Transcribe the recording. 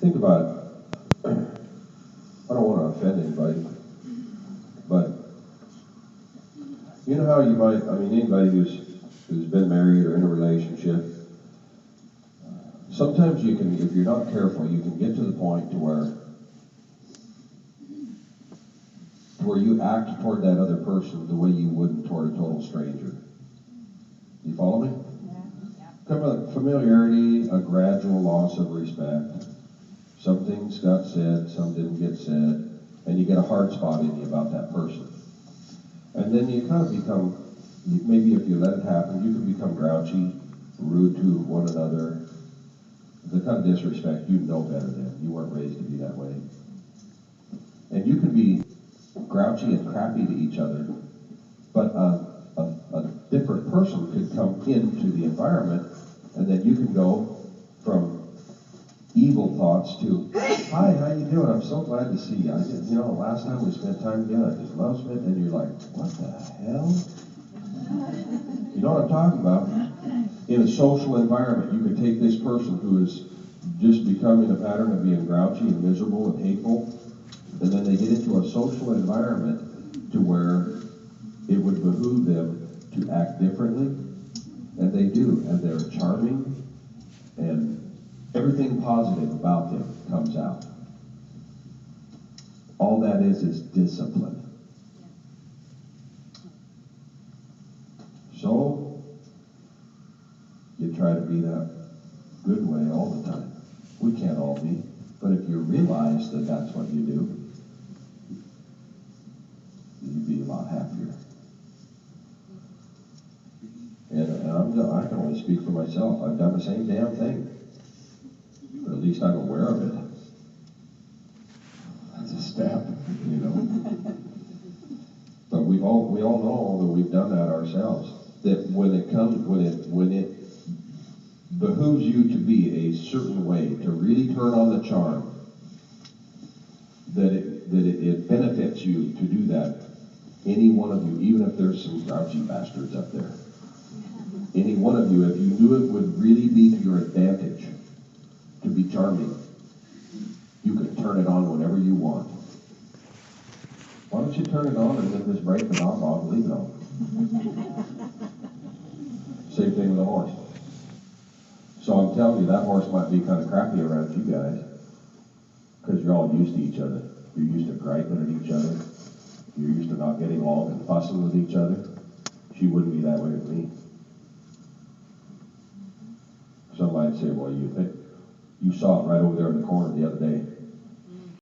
Think about, I don't want to offend anybody, but you know how you might, I mean, anybody who's been married or in a relationship, sometimes you can, if you're not careful, you can get to the point to where you act toward that other person the way you wouldn't toward a total stranger. You follow me? Come with familiarity, a gradual loss of respect. Some things got said, some didn't get said, and you get a hard spot in you about that person. And then you kind of become, maybe if you let it happen, you can become grouchy, rude to one another, the kind of disrespect you know better than. You weren't raised to be that way. And you can be grouchy and crappy to each other, but a different person could come into the environment, and then you can go from evil thoughts to, hi, how you doing? I'm so glad to see you. Last time we spent time together, I just love spending, and you're like, what the hell? You know what I'm talking about? In a social environment, you could take this person who is just becoming a pattern of being grouchy and miserable and hateful, and then they get into a social environment to where it would behoove them to act differently, and they do, and they're charming, and everything positive about them comes out. All that is discipline. So, you try to be that good way all the time. We can't all be, but if you realize that that's what you do, you'd be a lot happier. And I can only speak for myself. I've done the same damn thing. Or at least I'm aware of it. That's a step, But we all know that we've done that ourselves. That when it behooves you to be a certain way, to really turn on the charm, that it benefits you to do that. Any one of you, even if there's some grouchy bastards up there, any one of you, if you knew it would really be to your advantage to be charming, you can turn it on whenever you want. Why don't you turn it on and then just break the knob off and leave it on? Same thing with a horse. So I'm telling you, that horse might be kind of crappy around you guys because you're all used to each other. You're used to griping at each other. You're used to not getting along and fussing with each other. She wouldn't be that way with me. Some might say, well, you saw it right over there in the corner,